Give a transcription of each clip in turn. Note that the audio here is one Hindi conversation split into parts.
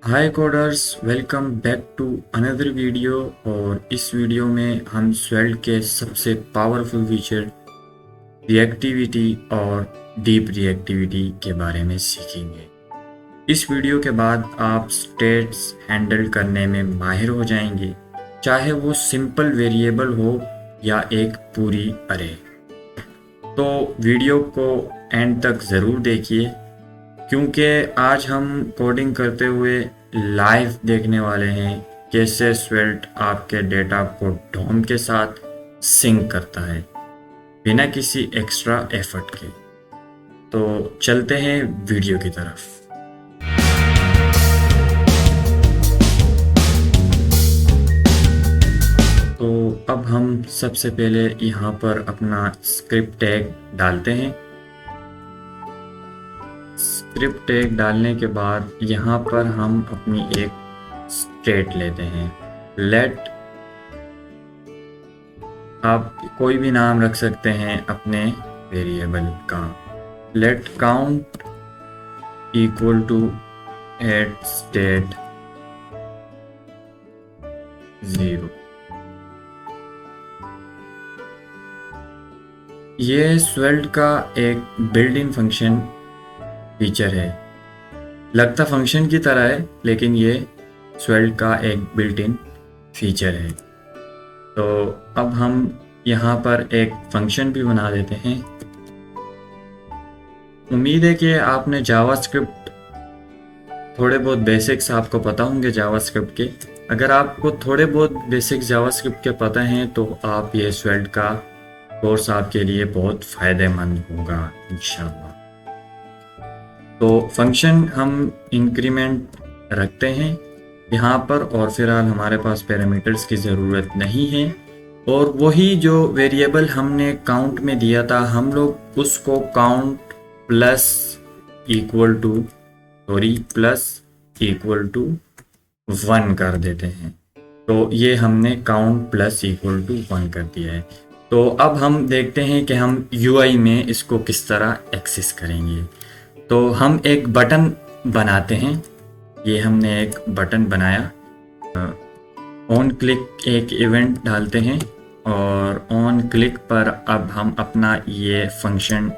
Hi coders, welcome back to another video. और इस वीडियो में हम स्वेल्ट के सबसे पावरफुल फीचर रिएक्टिविटी और डीप रिएक्टिविटी के बारे में सीखेंगे। इस वीडियो के बाद आप स्टेट्स हैंडल करने में माहिर हो जाएंगे, चाहे वो सिंपल वेरिएबल हो या एक पूरी अरे। तो वीडियो को एंड तक ज़रूर देखिए, क्योंकि आज हम कोडिंग करते हुए लाइव देखने वाले हैं कैसे स्वेल्ट आपके डेटा को डॉम के साथ सिंक करता है बिना किसी एक्स्ट्रा एफर्ट के। तो चलते हैं वीडियो की तरफ। तो अब हम सबसे पहले यहाँ पर अपना स्क्रिप्ट टैग डालते हैं। स्क्रिप्ट टैग डालने के बाद यहाँ पर हम अपनी एक स्टेट लेते हैं। लेट, आप कोई भी नाम रख सकते हैं अपने वेरिएबल का। Let count equal to at state 0। ये स्वेल्ट का एक बिल्ट इन फंक्शन फीचर है। लगता फंक्शन की तरह है, लेकिन ये स्वेल्ट का एक बिल्ट इन फीचर है। तो अब हम यहाँ पर एक फंक्शन भी बना देते हैं। उम्मीद है कि आपने जावास्क्रिप्ट थोड़े बहुत बेसिक्स आपको पता होंगे जावास्क्रिप्ट के। अगर आपको थोड़े बहुत बेसिक्स जावास्क्रिप्ट के पता हैं तो आप ये स्वेल्ट का कोर्स आपके लिए बहुत फ़ायदेमंद होगा इंशाल्लाह। तो फंक्शन हम इंक्रीमेंट रखते हैं यहाँ पर, और फिलहाल हमारे पास पैरामीटर्स की ज़रूरत नहीं है। और वही जो वेरिएबल हमने काउंट में दिया था, हम लोग उसको काउंट प्लस इक्वल टू 1 कर देते हैं। तो ये हमने काउंट प्लस इक्वल टू 1 कर दिया है। तो अब हम देखते हैं कि हम यूआई में इसको किस तरह एक्सेस करेंगे। तो हम एक बटन बनाते हैं। ये हमने एक बटन बनाया। ऑन क्लिक एक इवेंट डालते हैं और ऑन क्लिक पर अब हम अपना ये फंक्शन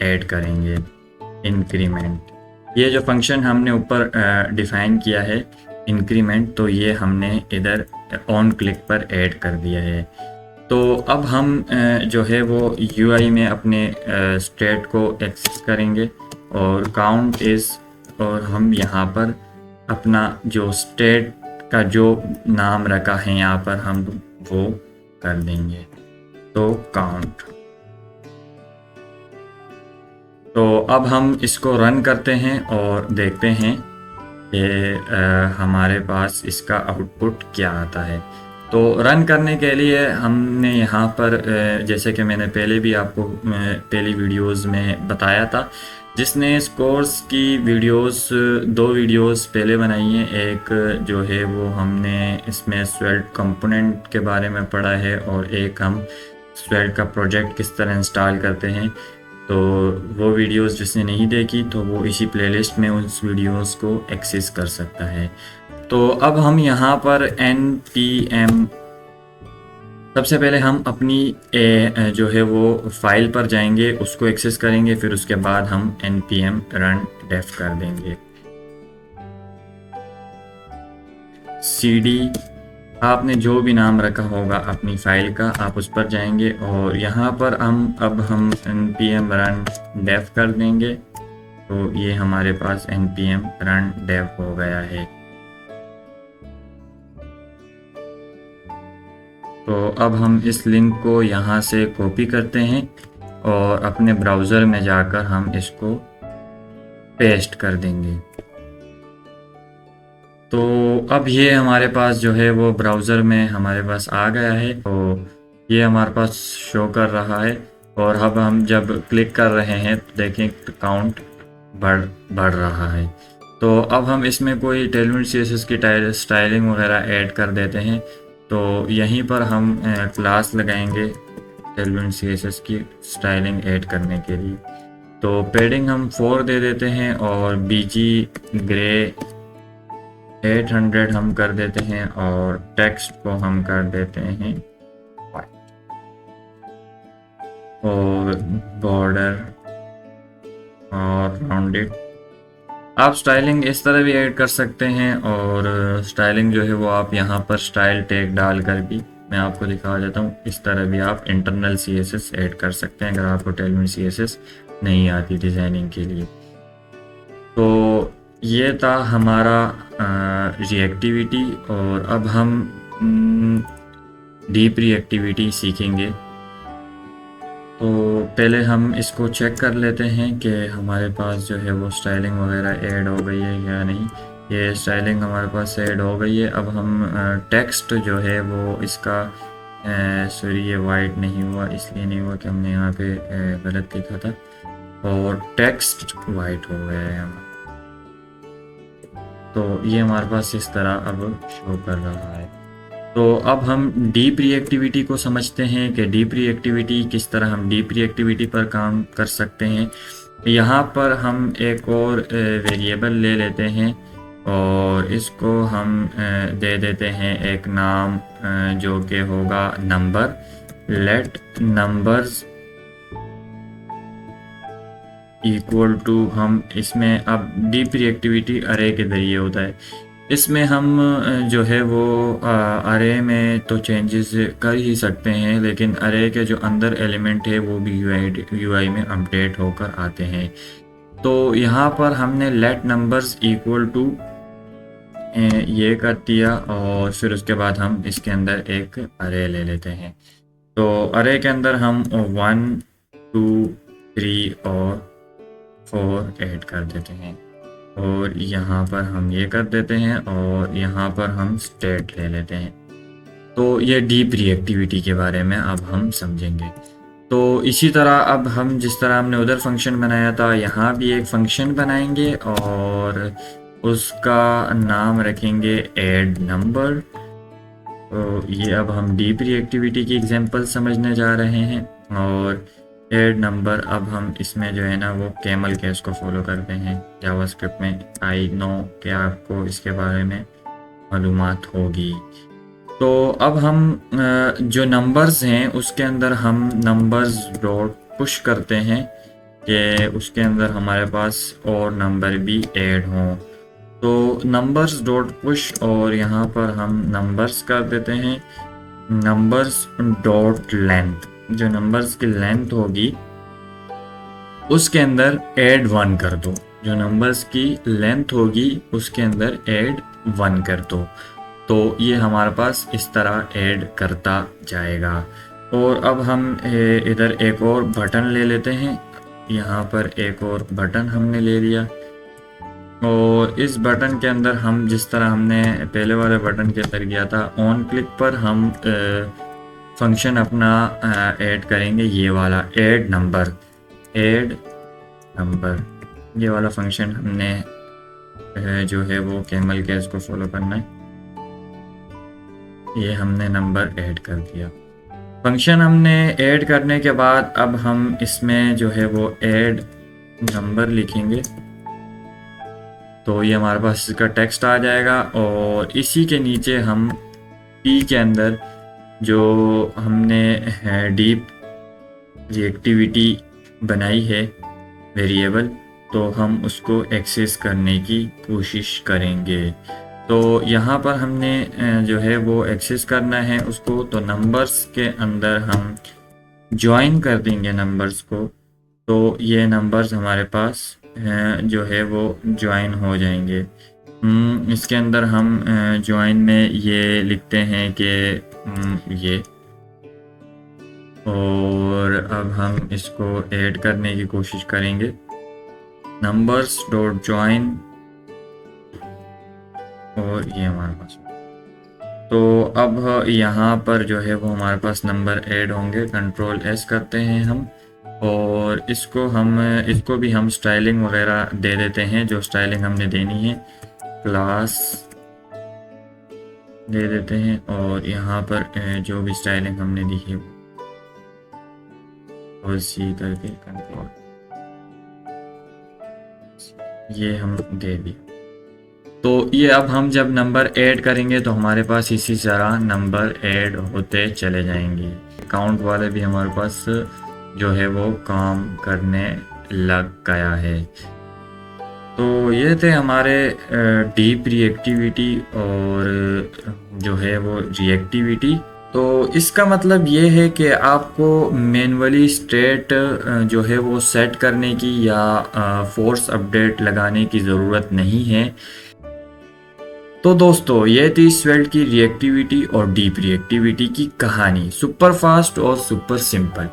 ऐड करेंगे, इंक्रीमेंट। ये जो फंक्शन हमने ऊपर डिफाइन किया है इंक्रीमेंट, तो ये हमने इधर ऑन क्लिक पर ऐड कर दिया है। तो अब हम जो है वो यूआई में अपने स्टेट को एक्सेस करेंगे और काउंट इज़, और हम यहाँ पर अपना जो स्टेट का जो नाम रखा है यहाँ पर हम वो कर देंगे, तो काउंट। तो अब हम इसको रन करते हैं और देखते हैं कि हमारे पास इसका आउटपुट क्या आता है। तो रन करने के लिए हमने यहाँ पर जैसे कि मैंने पहले भी आपको पहली वीडियोस में बताया था, जिसने इस कोर्स की वीडियोस 2 वीडियोस पहले बनाई हैं। एक जो है वो हमने इसमें स्वेल्ट कंपोनेंट के बारे में पढ़ा है, और एक हम स्वेल्ट का प्रोजेक्ट किस तरह इंस्टॉल करते हैं। तो वो वीडियोस जिसने नहीं देखी तो वो इसी प्लेलिस्ट में उस वीडियोस को एक्सेस कर सकता है। तो अब हम यहाँ पर npm, सबसे पहले हम अपनी जो है वो फाइल पर जाएंगे, उसको एक्सेस करेंगे, फिर उसके बाद हम npm run def कर देंगे। cd, आपने जो भी नाम रखा होगा अपनी फाइल का, आप उस पर जाएंगे और यहाँ पर अब हम npm run def कर देंगे। तो ये हमारे पास npm run def हो गया है। तो अब हम इस लिंक को यहाँ से कॉपी करते हैं और अपने ब्राउज़र में जाकर हम इसको पेस्ट कर देंगे। तो अब ये हमारे पास जो है वो ब्राउज़र में हमारे पास आ गया है। तो ये हमारे पास शो कर रहा है, और अब हम जब क्लिक कर रहे हैं तो देखें तो काउंट बढ़ रहा है। तो अब हम इसमें कोई टेलविड CSS की स्टाइलिंग वगैरह ऐड कर देते हैं। तो यहीं पर हम क्लास लगाएंगे टेलविड CSS की स्टाइलिंग ऐड करने के लिए। तो पेडिंग हम 4 दे देते हैं और BG ग्रे 800 हम कर देते हैं और टेक्स्ट को हम कर देते हैं white। और बॉर्डर और राउंडेड। आप स्टाइलिंग इस तरह भी ऐड कर सकते हैं, और स्टाइलिंग जो है वो आप यहाँ पर स्टाइल टैग डालकर भी, मैं आपको दिखा देता हूँ, इस तरह भी आप इंटरनल CSS ऐड कर सकते हैं अगर आपको Tailwind CSS नहीं आती डिज़ाइनिंग के लिए। तो ये था हमारा रिएक्टिविटी, और अब हम डीप रिएक्टिविटी सीखेंगे। तो पहले हम इसको चेक कर लेते हैं कि हमारे पास जो है वो स्टाइलिंग वगैरह ऐड हो गई है या नहीं। ये स्टाइलिंग हमारे पास ऐड हो गई है। अब हम टेक्स्ट जो है वो इसका, सॉरी ये वाइट नहीं हुआ, इसलिए नहीं हुआ कि हमने यहाँ पे गलत लिखा था, और टेक्स्ट वाइट हो गया है हमारा। तो ये हमारे पास इस तरह अब शो कर रहा है। तो अब हम डीप रिएक्टिविटी को समझते हैं कि डीप रिएक्टिविटी किस तरह हम डीप रिएक्टिविटी पर काम कर सकते हैं। यहाँ पर हम एक और वेरिएबल ले लेते हैं और इसको हम दे देते हैं एक नाम जो कि होगा number. Let numbers equal to, हम इसमें अब डीप रिएक्टिविटी अरे के जरिए होता है। इसमें हम जो है वो अरे में तो चेंजेस कर ही सकते हैं, लेकिन अरे के जो अंदर एलिमेंट है वो भी यूआई में अपडेट होकर आते हैं। तो यहाँ पर हमने लेट नंबर्स इक्वल टू ये कर दिया, और फिर उसके बाद हम इसके अंदर एक अरे ले लेते हैं। तो अरे के अंदर हम 1 2 3 और 4 ऐड कर देते हैं, और यहाँ पर हम ये कर देते हैं, और यहाँ पर हम स्टेट ले लेते हैं। तो ये डीप रिएक्टिविटी के बारे में अब हम समझेंगे। तो इसी तरह अब हम जिस तरह हमने उधर फंक्शन बनाया था, यहाँ भी एक फंक्शन बनाएंगे और उसका नाम रखेंगे ऐड नंबर। तो ये अब हम डीप रिएक्टिविटी की एग्जांपल समझने जा रहे हैं। और ऐड नंबर, अब हम इसमें जो है ना वो कैमल केस को फॉलो करते हैं जावास्क्रिप्ट में। आई नो कि आपको इसके बारे में मालूमात होगी। तो अब हम जो नंबर्स हैं उसके अंदर हम नंबर्स डॉट पुश करते हैं कि उसके अंदर हमारे पास और नंबर भी ऐड हों। तो नंबर्स डॉट पुश, और यहाँ पर हम नंबर्स कर देते हैं नंबर्स डॉट लेंथ। जो नंबर्स की लेंथ होगी उसके अंदर ऐड 1 कर दो। जो नंबर्स की लेंथ होगी उसके अंदर ऐड 1 कर दो। तो ये हमारे पास इस तरह ऐड करता जाएगा। और अब हम इधर एक और बटन ले लेते हैं। यहाँ पर एक और बटन हमने ले लिया, और इस बटन के अंदर हम जिस तरह हमने पहले वाले बटन के अंदर किया था, ऑन क्लिक पर हम फंक्शन अपना ऐड करेंगे, ये वाला ऐड नंबर। ऐड नंबर ये वाला फंक्शन हमने जो है वो कैमल केस को फॉलो करना है। ये हमने नंबर ऐड कर दिया। फंक्शन हमने ऐड करने के बाद अब हम इसमें जो है वो ऐड नंबर लिखेंगे। तो ये हमारे पास इसका टेक्स्ट आ जाएगा, और इसी के नीचे हम पी के अंदर जो हमने डीप रिएक्टिविटी बनाई है वेरिएबल, तो हम उसको एक्सेस करने की कोशिश करेंगे। तो यहाँ पर हमने जो है वो एक्सेस करना है उसको। तो नंबर्स के अंदर हम ज्वाइन कर देंगे नंबर्स को। तो ये नंबर्स हमारे पास जो है वो ज्वाइन हो जाएंगे। इसके अंदर हम ज्वाइन में ये लिखते हैं कि ये, और अब हम इसको ऐड करने की कोशिश करेंगे नंबर्स डॉट ज्वाइन, और ये हमारे पास। तो अब यहाँ पर जो है वो हमारे पास नंबर ऐड होंगे। कंट्रोल एस करते हैं हम, और इसको भी हम स्टाइलिंग वगैरह दे देते हैं। जो स्टाइलिंग हमने देनी है क्लास दे देते हैं, और यहाँ पर जो भी स्टाइलिंग हमने दी है और सी करके कंट्रोल ये हम दे दिए। तो ये अब हम जब नंबर ऐड करेंगे तो हमारे पास इसी तरह नंबर ऐड होते चले जाएंगे। काउंट वाले भी हमारे पास जो है वो काम करने लग गया है। तो ये थे हमारे डीप रिएक्टिविटी और जो है वो रिएक्टिविटी। तो इसका मतलब ये है कि आपको मैनुअली स्टेट जो है वो सेट करने की या फोर्स अपडेट लगाने की ज़रूरत नहीं है। तो दोस्तों ये थी स्वेल्ट की रिएक्टिविटी और डीप रिएक्टिविटी की कहानी, सुपर फास्ट और सुपर सिंपल।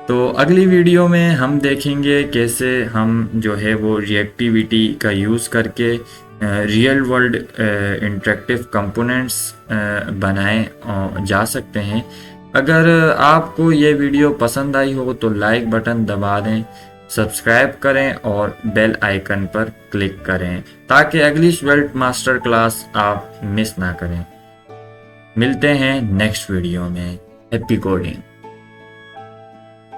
तो अगली वीडियो में हम देखेंगे कैसे हम जो है वो रिएक्टिविटी का यूज़ करके रियल वर्ल्ड इंटरेक्टिव कंपोनेंट्स बनाए जा सकते हैं। अगर आपको ये वीडियो पसंद आई हो तो लाइक बटन दबा दें, सब्सक्राइब करें और बेल आइकन पर क्लिक करें ताकि अगली स्वेल्ट मास्टर क्लास आप मिस ना करें। मिलते हैं नेक्स्ट वीडियो में। Happy coding.